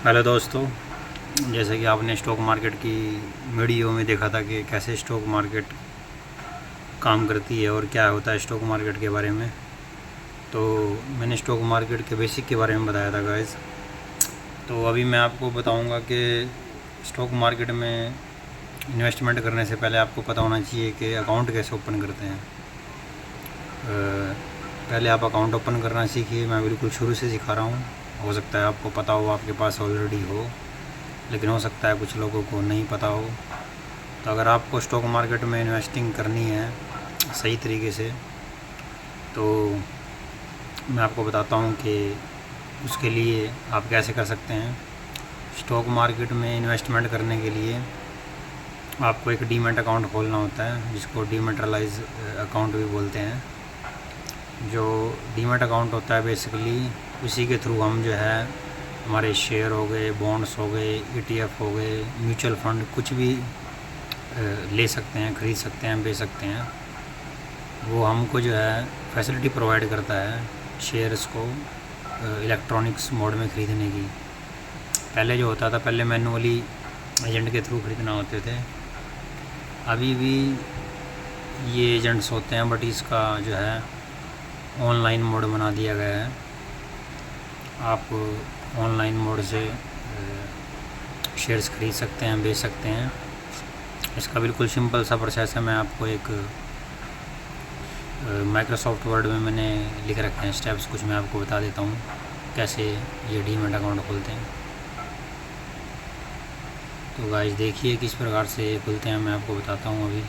Hello दोस्तों, जैसे कि आपने स्टॉक मार्केट की वीडियो में देखा था कि कैसे स्टॉक मार्केट काम करती है और क्या होता है स्टॉक मार्केट के बारे में। तो मैंने स्टॉक मार्केट के बेसिक के बारे में बताया था गाइस। तो अभी मैं आपको बताऊंगा कि स्टॉक मार्केट में इन्वेस्टमेंट करने से पहले आपको पता होना चाहिए कि अकाउंट कैसे ओपन करते हैं। पहले आप अकाउंट ओपन करना सीखिए। मैं बिल्कुल शुरू से सिखा रहा हूँ। हो सकता है आपको पता हो, आपके पास ऑलरेडी हो, लेकिन हो सकता है कुछ लोगों को नहीं पता हो। तो अगर आपको स्टॉक मार्केट में इन्वेस्टिंग करनी है सही तरीके से, तो मैं आपको बताता हूँ कि उसके लिए आप कैसे कर सकते हैं। स्टॉक मार्केट में इन्वेस्टमेंट करने के लिए आपको एक डीमैट अकाउंट खोलना होता है, जिसको डीमैटेराइज अकाउंट भी बोलते हैं। जो डीमैट अकाउंट होता है बेसिकली उसी के थ्रू हम जो है हमारे शेयर हो गए, बॉन्ड्स हो गए, ईटीएफ हो गए, म्यूचुअल फंड कुछ भी ले सकते हैं, ख़रीद सकते हैं, बेच सकते हैं। वो हमको जो है फैसिलिटी प्रोवाइड करता है शेयर्स को इलेक्ट्रॉनिक्स मोड में ख़रीदने की। पहले जो होता था, पहले मैनुअली एजेंट के थ्रू ख़रीदना होते थे। अभी भी ये एजेंट्स होते हैं, बट इसका जो है ऑनलाइन मोड बना दिया गया है। आप ऑनलाइन मोड से शेयर्स ख़रीद सकते हैं, बेच सकते हैं। इसका बिल्कुल सिंपल सा प्रोसेस है। मैं आपको एक माइक्रोसॉफ्ट वर्ड में मैंने लिख रखे हैं स्टेप्स, कुछ मैं आपको बता देता हूँ कैसे ये डीमैट अकाउंट खोलते हैं। तो गाइस देखिए किस प्रकार से ये खुलते हैं, मैं आपको बताता हूँ अभी।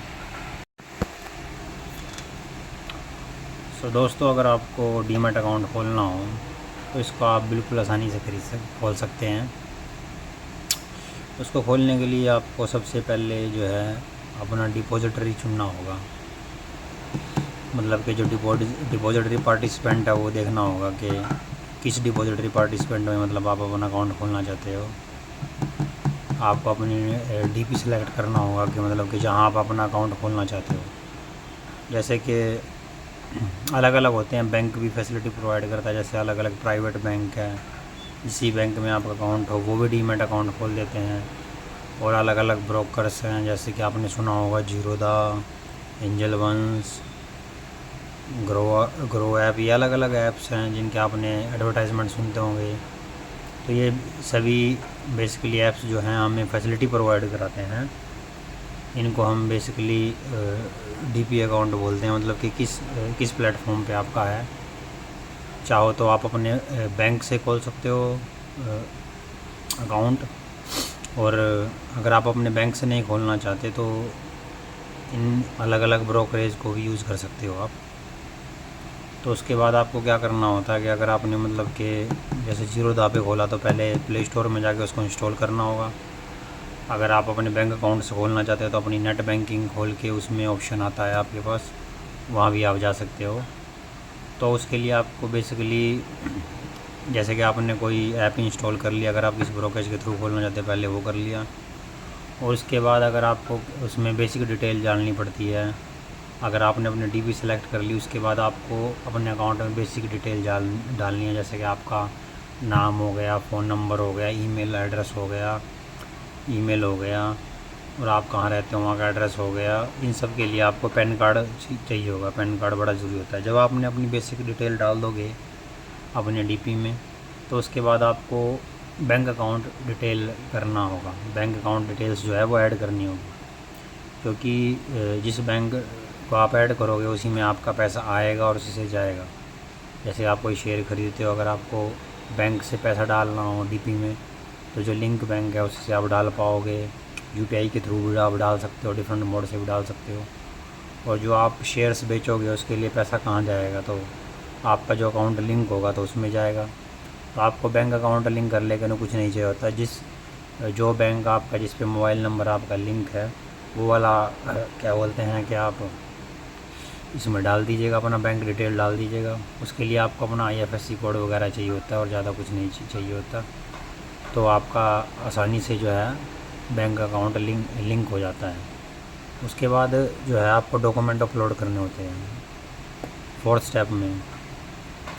सो दोस्तों, अगर आपको डीमैट अकाउंट खोलना हो तो इसको आप बिल्कुल आसानी से खोल सकते हैं। उसको खोलने के लिए आपको सबसे पहले जो है अपना डिपॉजिटरी चुनना होगा। मतलब कि जो डिपॉजिटरी पार्टिसिपेंट है वो देखना होगा कि किस डिपॉजिटरी पार्टिसिपेंट में मतलब आप अपना अकाउंट खोलना चाहते हो। आपको अपनी डीपी सेलेक्ट करना होगा कि मतलब कि जहाँ आप अपना अकाउंट खोलना चाहते हो। जैसे कि अलग अलग होते हैं, बैंक भी फैसिलिटी प्रोवाइड करता है। जैसे अलग अलग प्राइवेट बैंक है, इसी बैंक में आपका अकाउंट हो वो भी डीमैट अकाउंट खोल देते हैं। और अलग अलग ब्रोकर्स हैं, जैसे कि आपने सुना होगा Zerodha, Angel One, Groww app, ये अलग अलग ऐप्स हैं जिनके आपने एडवर्टाइजमेंट सुनते होंगे। तो ये सभी बेसिकली ऐप्स जो हैं हमें फैसिलिटी प्रोवाइड कराते हैं। इनको हम बेसिकली डीपी अकाउंट बोलते हैं। मतलब कि किस प्लेटफॉर्म पे आपका है। चाहो तो आप अपने बैंक से खोल सकते हो अकाउंट, और अगर आप अपने बैंक से नहीं खोलना चाहते तो इन अलग अलग ब्रोकरेज को भी यूज़ कर सकते हो आप। तो उसके बाद आपको क्या करना होता है कि अगर आपने मतलब कि जैसे जीरोदा पे खोला तो पहले प्ले स्टोर में जाके उसको इंस्टॉल करना होगा। अगर आप अपने बैंक अकाउंट से खोलना चाहते हो तो अपनी नेट बैंकिंग खोल के उसमें ऑप्शन आता है आपके पास, वहाँ भी आप जा सकते हो। तो उसके लिए आपको बेसिकली जैसे कि आपने कोई ऐप इंस्टॉल कर लिया, अगर आप किसी ब्रोकरेज के थ्रू खोलना चाहते हैं पहले वो कर लिया। और उसके बाद अगर आपको उसमें बेसिक डिटेल जाननी पड़ती है। अगर आपने अपनी डीपी सेलेक्ट कर ली, उसके बाद आपको अपने अकाउंट में बेसिक डिटेल डालनी है। जैसे कि आपका नाम हो गया, फ़ोन नंबर हो गया, ईमेल एड्रेस हो गया, ईमेल हो गया, और आप कहाँ रहते हो वहाँ का एड्रेस हो गया। इन सब के लिए आपको पैन कार्ड चाहिए होगा। पैन कार्ड बड़ा ज़रूरी होता है। जब आपने अपनी बेसिक डिटेल डाल दोगे अपने डीपी में, तो उसके बाद आपको बैंक अकाउंट डिटेल करना होगा। बैंक अकाउंट डिटेल्स जो है वो ऐड करनी होगी, क्योंकि जिस बैंक को आप ऐड करोगे उसी में आपका पैसा आएगा और उसी से जाएगा। जैसे आप कोई शेयर ख़रीदते हो, अगर आपको बैंक से पैसा डालना हो डीपी में, तो जो लिंक बैंक है उससे आप डाल पाओगे। यूपीआई के थ्रू भी आप डाल सकते हो, डिफरेंट मोड से भी डाल सकते हो। और जो आप शेयर्स बेचोगे उसके लिए पैसा कहाँ जाएगा, तो आपका जो अकाउंट लिंक होगा तो उसमें जाएगा। तो आपको बैंक अकाउंट लिंक कर लेकिन कुछ नहीं चाहिए होता। जो बैंक आपका जिस पे मोबाइल नंबर आपका लिंक है वो वाला क्या बोलते हैं कि आप इसमें डाल दीजिएगा, अपना बैंक डिटेल डाल दीजिएगा। उसके लिए आपको अपना आईएफएससी कोड वगैरह चाहिए होता है और ज़्यादा कुछ नहीं चाहिए होता। तो आपका आसानी से जो है बैंक अकाउंट लिंक हो जाता है। उसके बाद जो है आपको डॉक्यूमेंट अपलोड करने होते हैं 4th स्टेप में।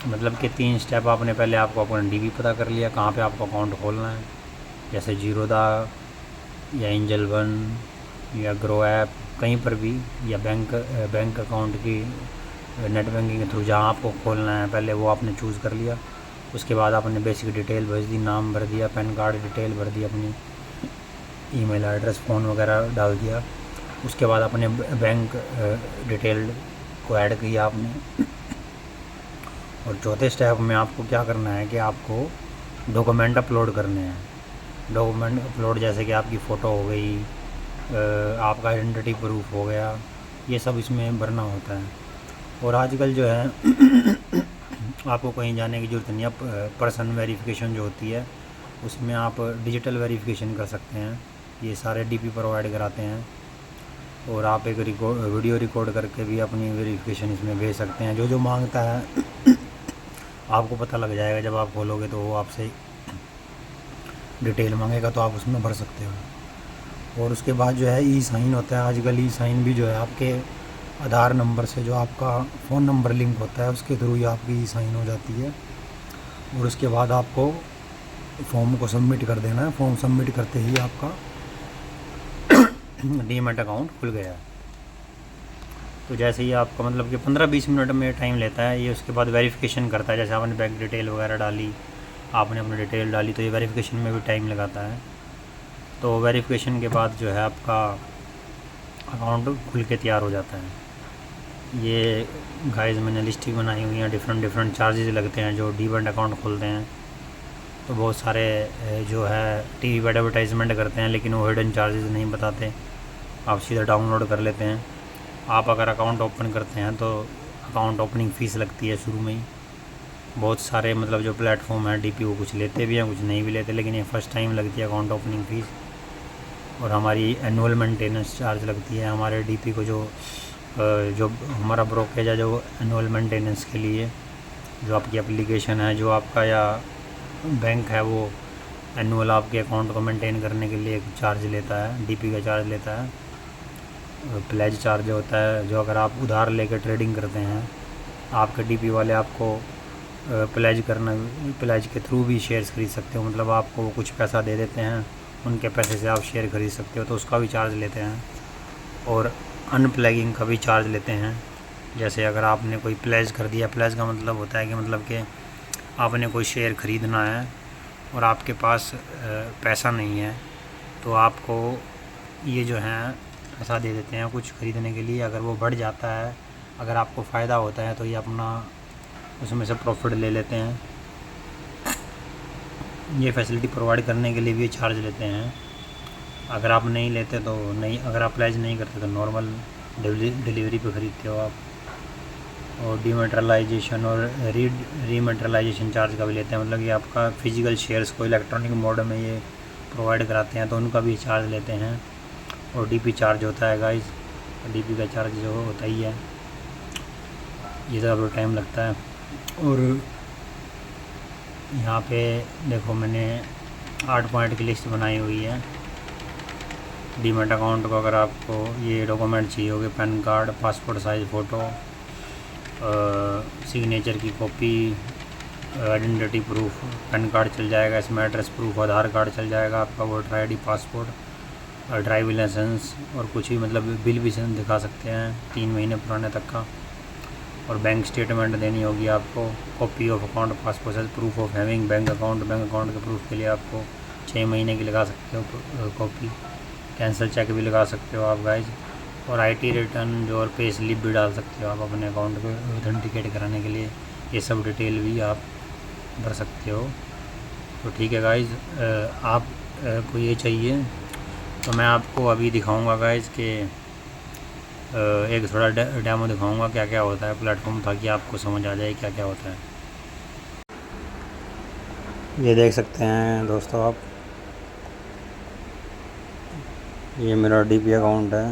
मतलब कि 3 स्टेप आपने पहले आपको अपना डीबी पता कर लिया कहाँ पे आपको अकाउंट खोलना है। जैसे जीरोदा या एंजल वन या ग्रो ऐप, कहीं पर भी, या बैंक अकाउंट की नेट बैंकिंग के थ्रू जहाँ आपको खोलना है पहले वो आपने चूज़ कर लिया। उसके बाद आपने बेसिक डिटेल भर दी, नाम भर दिया, पैन कार्ड डिटेल भर दी, अपनी ईमेल एड्रेस, फ़ोन वगैरह डाल दिया। उसके बाद अपने बैंक डिटेल को ऐड किया आपने। और चौथे स्टेप में आपको क्या करना है कि आपको डॉक्यूमेंट अपलोड करने हैं। डॉक्यूमेंट अपलोड जैसे कि आपकी फ़ोटो हो गई, आपका आइडेंटिटी प्रूफ हो गया, ये सब इसमें भरना होता है। और आजकल जो है आपको कहीं जाने की ज़रूरत नहीं है। पर्सन वेरिफिकेशन जो होती है उसमें आप डिजिटल वेरिफिकेशन कर सकते हैं। ये सारे डीपी प्रोवाइड कराते हैं। और आप एक वीडियो रिकॉर्ड करके भी अपनी वेरिफिकेशन इसमें भेज सकते हैं। जो जो मांगता है आपको पता लग जाएगा। जब आप खोलोगे तो वो आपसे डिटेल मांगेगा तो आप उसमें भर सकते हो। और उसके बाद जो है ई साइन होता है। आजकल ई साइन भी जो है आपके आधार नंबर से जो आपका फ़ोन नंबर लिंक होता है उसके थ्रू ही आपकी ई साइन हो जाती है। और उसके बाद आपको फॉर्म को सबमिट कर देना है। फॉर्म सबमिट करते ही आपका डीमैट अकाउंट खुल गया है। तो जैसे ही आपका मतलब कि 15-20 मिनट में टाइम लेता है ये। उसके बाद वेरिफिकेशन करता है। जैसे आपने बैंक डिटेल वगैरह डाली, आपने अपनी डिटेल डाली, तो ये वेरिफिकेशन में भी टाइम लगाता है। तो वेरिफिकेशन के बाद जो है आपका अकाउंट खुल के तैयार हो जाता है। ये गाइस मैंने लिस्ट ही बनाई हुई है। डिफरेंट चार्जेस लगते हैं जो डीमैट अकाउंट खोलते हैं। तो बहुत सारे जो है टीवी पर एडवर्टाइजमेंट करते हैं, लेकिन वो हिडन चार्जेस नहीं बताते। आप सीधा डाउनलोड कर लेते हैं। आप अगर अकाउंट ओपन करते हैं तो अकाउंट ओपनिंग फ़ीस लगती है शुरू में ही। बहुत सारे मतलब जो प्लेटफॉर्म है डीपी वो कुछ लेते भी हैं, कुछ नहीं भी लेते, लेकिन ये फ़र्स्ट टाइम लगती है अकाउंट ओपनिंग फ़ीस। और हमारी एनुअल मेंटेनेंस चार्ज लगती है हमारे डीपी को। जो हमारा ब्रोकरेज है जो एनुअल मेंटेनेंस के लिए, जो आपकी एप्लीकेशन है, जो आपका या बैंक है, वो एनुअल आपके अकाउंट को मेंटेन करने के लिए एक चार्ज लेता है, डीपी का चार्ज लेता है। प्लेज चार्ज होता है जो अगर आप उधार लेकर ट्रेडिंग करते हैं, आपके डीपी वाले आपको प्लेज के थ्रू भी शेयर्स खरीद सकते हो। मतलब आपको वो कुछ पैसा दे देते हैं, उनके पैसे से आप शेयर खरीद सकते हो, तो उसका भी चार्ज लेते हैं। और अनप्लैगिंग का भी चार्ज लेते हैं। जैसे अगर आपने कोई प्लेज कर दिया, प्लेज का मतलब होता है कि मतलब कि आपने कोई शेयर ख़रीदना है और आपके पास पैसा नहीं है, तो आपको ये जो है पैसा दे देते हैं कुछ ख़रीदने के लिए। अगर वो बढ़ जाता है, अगर आपको फ़ायदा होता है, तो ये अपना उसमें से प्रॉफिट ले लेते हैं। ये फैसिलिटी प्रोवाइड करने के लिए भी ये चार्ज लेते हैं। अगर आप नहीं लेते तो नहीं, अगर आप प्लेज नहीं करते तो नॉर्मल डिलीवरी पे ख़रीदते हो आप। और डीमेटेरियलाइजेशन और रीमेटेरियलाइजेशन चार्ज का भी लेते हैं। मतलब कि आपका फ़िज़िकल शेयर्स को इलेक्ट्रॉनिक मोड में ये प्रोवाइड कराते हैं, तो उनका भी चार्ज लेते हैं। और डीपी चार्ज होता है गाइस, डीपी का चार्ज जो होता ही है, ये ज़्यादा टाइम लगता है। और यहाँ पे देखो मैंने 8 पॉइंट की लिस्ट बनाई हुई है। डीमैट अकाउंट को अगर आपको ये डॉक्यूमेंट चाहिए होगे, PAN card, passport size photo, signature की copy, identity proof, PAN card चल जाएगा इसमें, एड्रेस प्रूफ, आधार कार्ड चल जाएगा आपका, voter ID, passport, driving licence, और कुछ ही मतलब बिल भी दिखा सकते हैं 3 महीने पुराने तक का। और बैंक स्टेटमेंट देनी होगी आपको, copy of account, passport size proof of having bank account के प्रूफ के लिए आपको 6 महीने की लगा सकते हो कॉपी। कैंसिल चेक भी लगा सकते हो आप गाइज। और आईटी रिटर्न जो और पे स्लिप भी डाल सकते हो आप अपने अकाउंट को ऑथेंटिकेट कराने के लिए। ये सब डिटेल भी आप भर सकते हो। तो ठीक है गाइज, आप को ये चाहिए तो मैं आपको अभी दिखाऊंगा गाइज कि एक थोड़ा डेमो दिखाऊंगा क्या क्या होता है प्लेटफॉर्म, ताकि आपको समझ आ जाए क्या क्या होता है। ये देख सकते हैं दोस्तों आप, ये मेरा डीपी अकाउंट है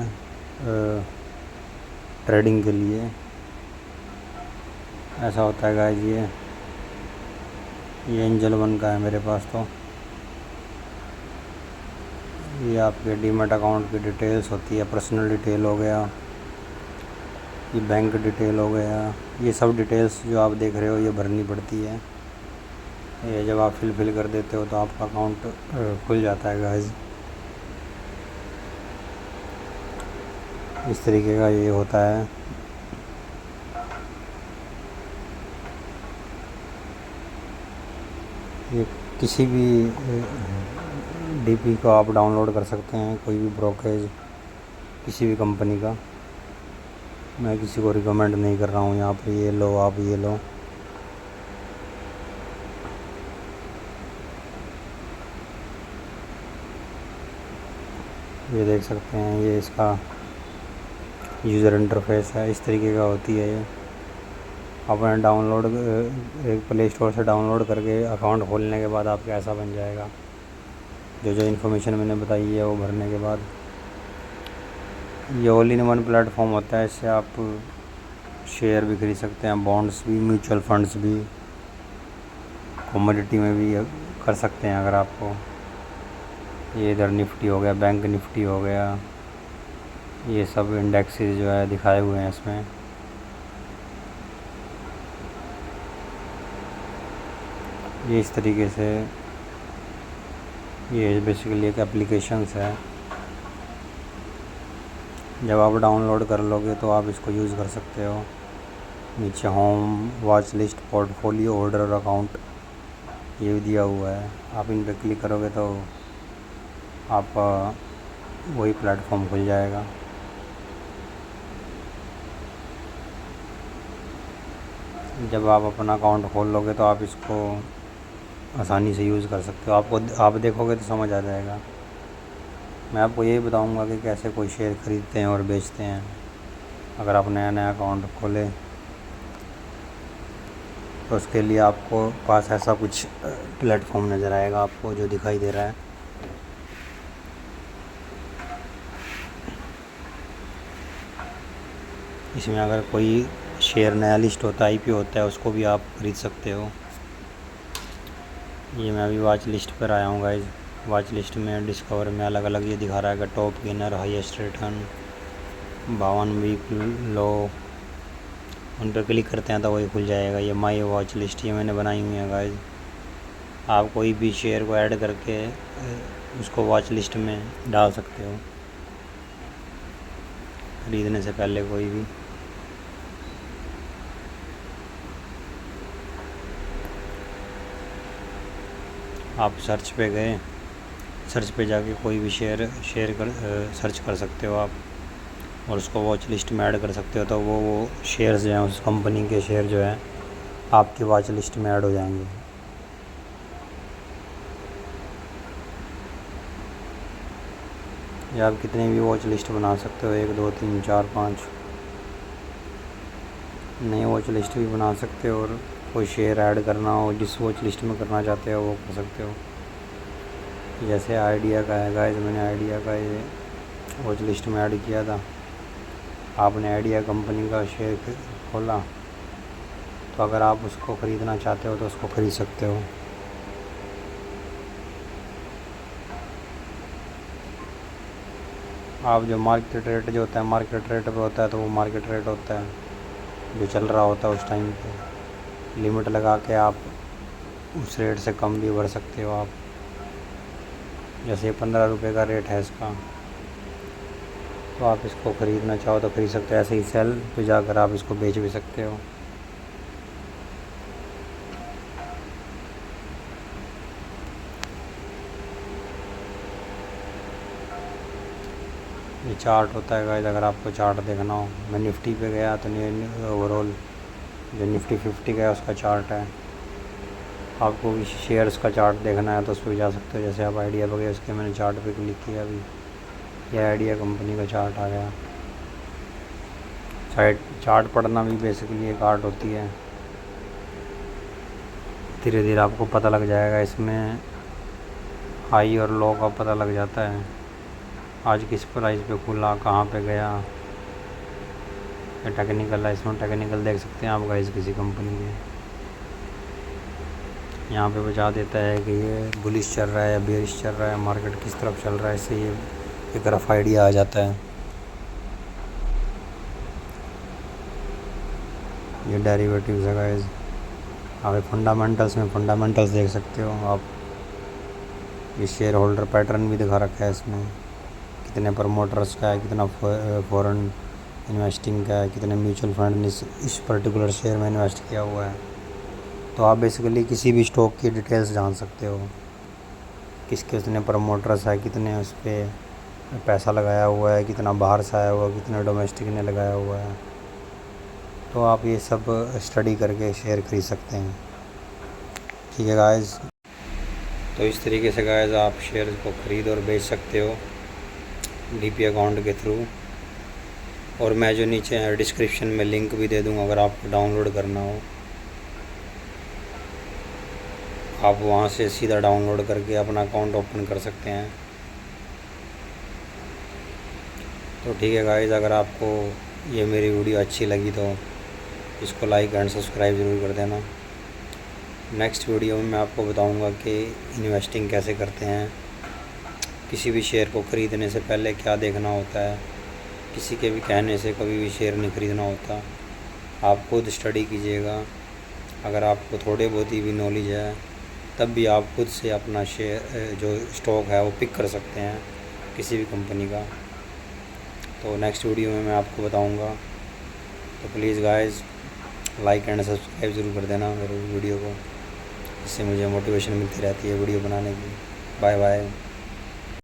ट्रेडिंग के लिए। ऐसा होता है गाइस। ये एंजल वन का है मेरे पास। तो ये आपके डीमैट अकाउंट की डिटेल्स होती है, पर्सनल डिटेल हो गया, ये बैंक डिटेल हो गया, ये सब डिटेल्स जो आप देख रहे हो ये भरनी पड़ती है। ये जब आप फिल कर देते हो तो आपका अकाउंट खुल जाता है गाइस। इस तरीके का ये होता है। ये किसी भी डीपी को आप डाउनलोड कर सकते हैं, कोई भी ब्रोकरेज किसी भी कंपनी का। मैं किसी को रिकमेंड नहीं कर रहा हूँ यहाँ पर ये लो आप ये लो। ये देख सकते हैं, ये इसका यूज़र इंटरफेस है, इस तरीके का होती है ये। अपने डाउनलोड एक प्ले स्टोर से डाउनलोड करके अकाउंट खोलने के बाद आपका ऐसा बन जाएगा। जो जो इन्फॉर्मेशन मैंने बताई है वो भरने के बाद ये ऑल इन वन प्लेटफॉर्म होता है। इससे आप शेयर भी खरीद सकते हैं, बॉन्ड्स भी, म्यूचुअल फंड्स भी, कमोडिटी में भी कर सकते हैं अगर आपको। ये इधर निफ्टी हो गया, बैंक निफ्टी हो गया, ये सब इंडेक्सेस जो है दिखाए हुए हैं इसमें। ये इस तरीके से ये बेसिकली एक एप्लीकेशंस है। जब आप डाउनलोड कर लोगे तो आप इसको यूज़ कर सकते हो। नीचे home, watch list, portfolio, order और अकाउंट ये भी दिया हुआ है। आप इन पर क्लिक करोगे तो आपका वही प्लेटफॉर्म खुल जाएगा। जब आप अपना अकाउंट खोल लोगे तो आप इसको आसानी से यूज़ कर सकते हो। आप देखोगे तो समझ आ जाएगा। मैं आपको यही बताऊंगा कि कैसे कोई शेयर ख़रीदते हैं और बेचते हैं। अगर आप नया नया अकाउंट खोलें तो उसके लिए आपको पास ऐसा कुछ प्लेटफॉर्म नज़र आएगा आपको जो दिखाई दे रहा है। इसमें अगर कोई शेयर नया लिस्ट होता है, आईपीओ होता है, उसको भी आप खरीद सकते हो। ये मैं अभी वॉच लिस्ट पर आया हूँ गाइस। वॉच लिस्ट में डिस्कवर में अलग अलग ये दिखा रहा है कि top gainer, highest return, 52 week low. उन पर क्लिक करते हैं तो वही खुल जाएगा। ये माई वॉच लिस्ट ये मैंने बनाई हुई है गाइस। आप कोई भी शेयर को ऐड करके उसको वॉच लिस्ट में डाल सकते हो खरीदने से पहले कोई भी। आप सर्च पे गए, सर्च पे जाके कोई भी शेयर सर्च कर सकते हो आप और उसको वॉच लिस्ट में ऐड कर सकते हो। तो वो शेयर्स जो हैं उस कंपनी के शेयर जो हैं आपकी वॉच लिस्ट में ऐड हो जाएंगे। या आप कितनी भी वॉच लिस्ट बना सकते हो, 1 2 3 4 5 नई वॉच लिस्ट भी बना सकते हो। और कोई शेयर ऐड करना हो जिस वॉच लिस्ट में करना चाहते हो वो कर सकते हो। जैसे आइडिया का है गाइस, मैंने आइडिया का ये वॉच लिस्ट में ऐड किया था। आपने आइडिया कंपनी का शेयर खोला तो अगर आप उसको ख़रीदना चाहते हो तो उसको ख़रीद सकते हो। आप जो मार्केट रेट जो होता है, मार्केट रेट पे होता है तो वो मार्केट रेट होता है जो चल रहा होता है उस टाइम पे। लिमिट लगा के आप उस रेट से कम भी भर सकते हो आप। जैसे 15 रुपये का रेट है इसका तो आप इसको ख़रीदना चाहो तो ख़रीद सकते हो। ऐसे ही सेल पे जाकर आप इसको बेच भी सकते हो। ये चार्ट होता है गाइस। अगर आपको चार्ट देखना हो, मैं निफ्टी पे गया तो ओवरऑल जो निफ्टी 50 का है उसका चार्ट है। आपको भी शेयर्स का चार्ट देखना है तो उस पर जा सकते हो। जैसे आप आइडिया पे गए, उसके मैंने चार्ट पे क्लिक किया, अभी यह आइडिया कंपनी का चार्ट आ गया। चार्ट पढ़ना भी बेसिकली एक आर्ट होती है। धीरे धीरे आपको पता लग जाएगा, इसमें हाई और लो का पता लग जाता है। आज किस प्राइस पे खुला, कहाँ पे गया। टेक्निकल है, इसमें टेक्निकल देख सकते हैं आप गाइस किसी कंपनी के। यहाँ पे बता देता है कि ये बुलिश चल रहा है या बेरिश चल रहा है, मार्केट किस तरफ चल रहा है। इससे ये एक रफ आइडिया आ जाता है। ये डेरिवेटिव्स है गाइस। आगे फंडामेंटल्स में फंडामेंटल्स देख सकते हो आप। ये शेयर होल्डर पैटर्न भी दिखा रखा है इसमें, कितने प्रमोटर्स का है, कितना फॉरेन इन्वेस्टिंग का है, कितने म्यूचुअल फंड ने इस पर्टिकुलर शेयर में इन्वेस्ट किया हुआ है। तो आप बेसिकली किसी भी स्टॉक की डिटेल्स जान सकते हो, किसके कितने प्रमोटर्स है, कितने उस पर पैसा लगाया हुआ है, कितना बाहर से आया हुआ है, कितने डोमेस्टिक ने लगाया हुआ है। तो आप ये सब स्टडी करके शेयर खरीद सकते हैं। ठीक है गाइस, तो इस तरीके से गाइस आप शेयर को ख़रीद और बेच सकते हो डीपी अकाउंट के थ्रू। और मैं जो नीचे डिस्क्रिप्शन में लिंक भी दे दूँगा, अगर आपको डाउनलोड करना हो आप वहाँ से सीधा डाउनलोड करके अपना अकाउंट ओपन कर सकते हैं। तो ठीक है गाइस, अगर आपको ये मेरी वीडियो अच्छी लगी तो इसको लाइक एंड सब्सक्राइब ज़रूर कर देना। नेक्स्ट वीडियो में मैं आपको बताऊंगा कि इन्वेस्टिंग कैसे करते हैं, किसी भी शेयर को ख़रीदने से पहले क्या देखना होता है, किसी के भी कहने से कभी भी शेयर नहीं ख़रीदना होता। आप खुद स्टडी कीजिएगा। अगर आपको थोड़े बहुत ही भी नॉलेज है तब भी आप खुद से अपना शेयर जो स्टॉक है वो पिक कर सकते हैं किसी भी कंपनी का। तो नेक्स्ट वीडियो में मैं आपको बताऊंगा। तो please guys like and subscribe ज़रूर कर देना मेरे वीडियो को, इससे मुझे मोटिवेशन मिलती रहती है वीडियो बनाने की। Bye bye.